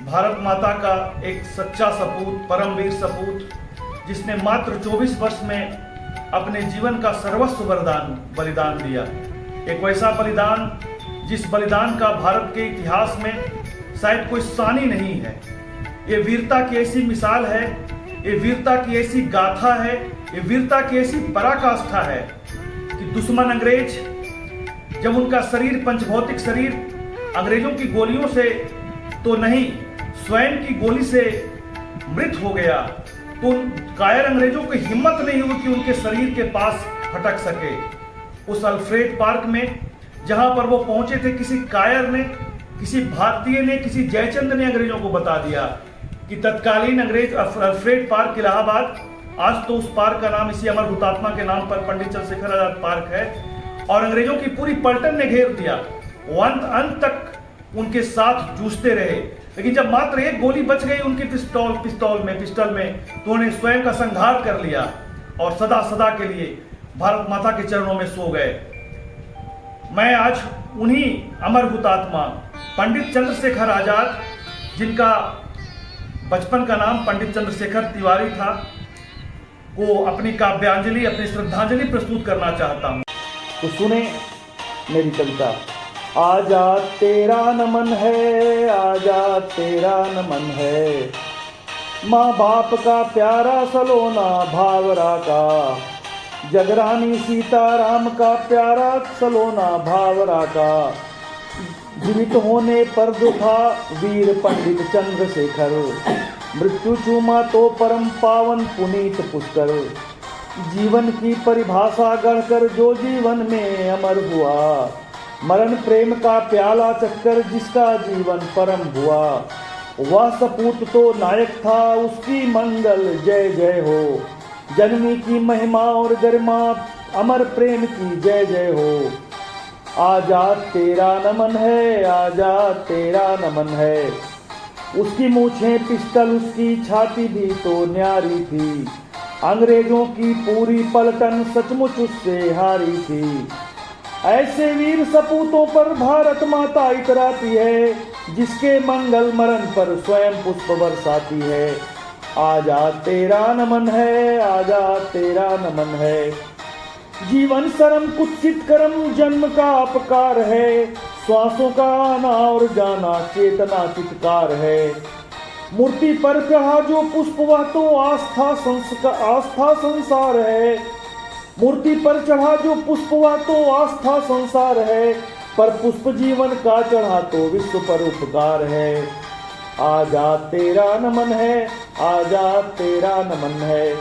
भारत माता का एक सच्चा सपूत, परमवीर सपूत, जिसने मात्र 24 वर्ष में अपने जीवन का सर्वस्व बलिदान दिया। एक वैसा बलिदान जिस बलिदान का भारत के इतिहास में शायद कोई सानी नहीं है। ये वीरता की ऐसी मिसाल है, ये वीरता की ऐसी गाथा है, ये वीरता की ऐसी पराकाष्ठा है कि दुश्मन अंग्रेज जब उनका शरीर, पंचभौतिक शरीर अंग्रेजों की गोलियों से तो नहीं, स्वयं की गोली से मृत हो गया, तो कायर अंग्रेजों की हिम्मत नहीं हुई कि उनके शरीर के पास फटक सके। उस अल्फ्रेड पार्क में जहां पर वो पहुंचे थे, किसी कायर ने, किसी भारतीय ने, किसी जयचंद ने अंग्रेजों को बता दिया कि तत्कालीन अंग्रेज अल्फ्रेड पार्क इलाहाबाद, आज तो उस पार्क का नाम इसी अमर हुतात्मा के नाम पर पंडित चंद्रशेखर आजाद पार्क है, और अंग्रेजों की पूरी पलटन ने घेर दिया। वो अंत तक उनके साथ जूझते रहे, लेकिन जब मात्र एक गोली बच गई उनकी पिस्टल में तो उन्हें स्वयं का संहार कर लिया और सदा सदा के लिए भारत माता के चरणों में सो गए। मैं आज उन्हीं अमर हुतात्मा पंडित चंद्रशेखर आजाद, जिनका बचपन का नाम पंडित चंद्रशेखर तिवारी था, को अपनी काव्यांजलि, अपनी श्रद्धांजलि प्रस्तुत करना चाहता हूं। तो सुने मेरी कविता। आजाद तेरा नमन है, आजाद तेरा नमन है, माँ बाप का प्यारा सलोना भावरा का, जगरानी सीताराम का प्यारा सलोना भावरा का, जीवित होने पर दुखा वीर पंडित चंद्रशेखर, मृत्यु चूमा तो परम पावन पुनीत पुष्कर, जीवन की परिभाषा गढ़कर जो जीवन में अमर हुआ, मरण प्रेम का प्याला चक्कर जिसका जीवन परम हुआ, वह सपूत तो नायक था, उसकी मंगल जय जय हो, जननी की महिमा और गरिमा, अमर प्रेम की जय जय हो। आजाद तेरा नमन है, आजाद तेरा नमन है, उसकी मूछें पिस्टल, उसकी छाती भी तो न्यारी थी, अंग्रेजों की पूरी पलटन सचमुच उससे हारी थी। ऐसे वीर सपूतों पर भारत माता इतराती है, जिसके मंगल मरण पर स्वयं पुष्प बरसाती है। आजाद तेरा नमन है, आजाद तेरा नमन है, जीवन शर्म कुत्सित कर्म जन्म का अपकार है, श्वासों का आना और जाना चेतना चित्कार है, मूर्ति पर चढ़ा जो पुष्प वह तो आस्था संसार है, मूर्ति पर चढ़ा जो पुष्प वह तो आस्था संसार है, पर पुष्प जीवन का चढ़ा तो विश्व पर उपकार है। आजाद तेरा नमन है, आजाद तेरा नमन है,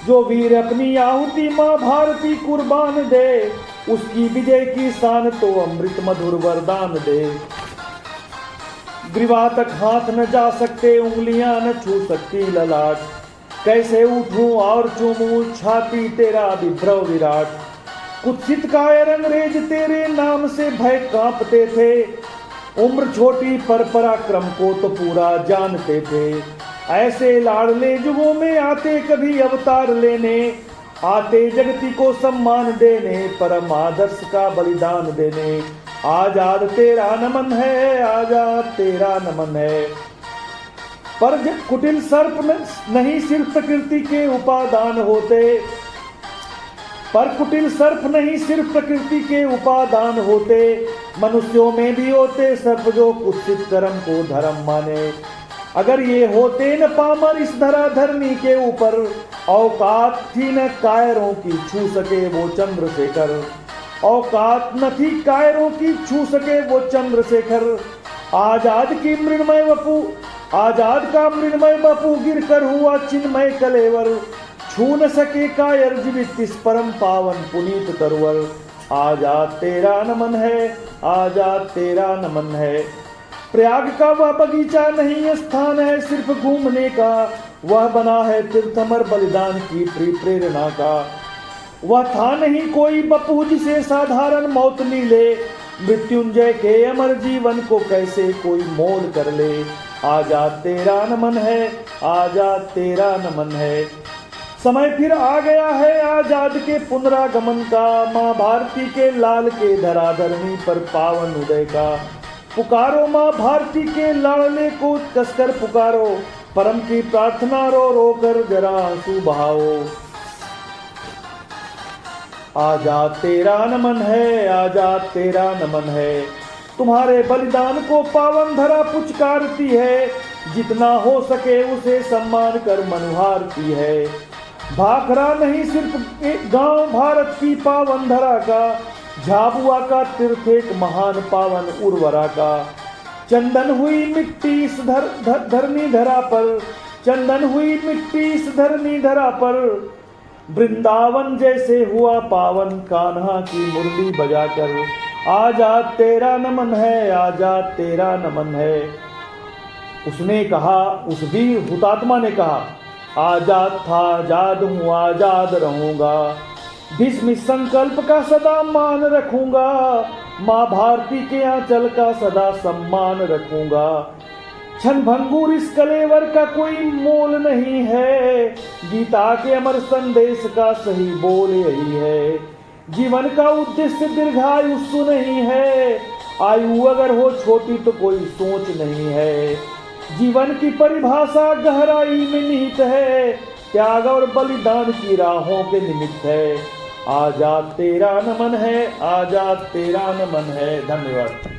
जो वीर अपनी आहुति माँ भारती कुर्बान दे, उसकी विजय की शान तो अमृत मधुर वरदान दे। ग्रीवा तक हाथ न जा सकते, उंगलियां न छू सकती ललाट, कैसे उठूं और चूमूं छाती तेरा विभ्रव विराट, कुत्सित कायर अंग्रेज तेरे नाम से भय कांपते थे, उम्र छोटी पर पराक्रम को तो पूरा जानते थे, ऐसे लाडले युगों में आते कभी अवतार लेने, आते जगती को सम्मान देने, परम आदर्श का बलिदान देने। आजाद तेरा नमन है, आजाद तेरा नमन है, पर कुटिल सर्प नहीं सिर्फ प्रकृति के उपादान होते, पर कुटिल सर्प नहीं सिर्फ प्रकृति के उपादान होते, मनुष्यों में भी होते सर्प जो कुत्सित कर्म को धर्म माने। अगर ये होते न पामर इस धरा धरनी के ऊपर, औकात थी न कायरों की छू सके वो चंद्रशेखर, औकात न थी कायरों की छू सके वो चंद्रशेखर। आजाद की मृण्मय वपु, आजाद का मृण्मय बपू गिर कर हुआ चिन्मय कलेवर, छू न सके कायर जीवित इस परम पावन पुनीत तरवर। आजाद तेरा नमन है, आजाद तेरा नमन है, प्रयाग का वह बगीचा नहीं स्थान है सिर्फ घूमने का, वह बना है तीर्थमर बलिदान की प्रेरणा का। वह था नहीं कोई बपू जिसे साधारण मौत मिले, मृत्युंजय के अमर जीवन को कैसे कोई मोल कर ले। आजाद तेरा नमन है, आजाद तेरा नमन है, समय फिर आ गया है आजाद के पुनरागमन का, माँ भारती के लाल के धराधरणी पर पावन उदय का। पुकारो माँ भारती के लाडले को कसकर पुकारो, परम की प्रार्थना रो रो कर जरा आंसू बहाओ। आजा तेरा नमन है, आजा तेरा नमन है, तुम्हारे बलिदान को पावन धरा पुचकारती है, जितना हो सके उसे सम्मान कर मनुहारती है। भाखरा नहीं सिर्फ गांव भारत की पावन धरा का, झाबुआ का तीर्थ एक महान पावन उर्वरा का। चंदन हुई मिट्टी इस धरनी धरा पर, चंदन हुई मिट्टी इस धरनी धरा पर, वृंदावन जैसे हुआ पावन कान्हा की मुरली बजाकर। आजा तेरा नमन है, आजा तेरा नमन है। उसने कहा, उस वीर हुतात्मा ने कहा, आजाद था आजाद हूँ आजाद रहूंगा, भीष्म संकल्प का सदा मान रखूंगा, माँ भारती के आंचल का सदा सम्मान रखूंगा। क्षण भंगुर इस कलेवर का कोई मोल नहीं है, गीता के अमर संदेश का सही बोल यही है। जीवन का उद्देश्य दीर्घायुष्य नहीं है, आयु अगर हो छोटी तो कोई सोच नहीं है। जीवन की परिभाषा गहराई में निहित है, त्याग और बलिदान की राहों के निमित्त है। आजा तेरा नमन है, आजा तेरा नमन है। धन्यवाद।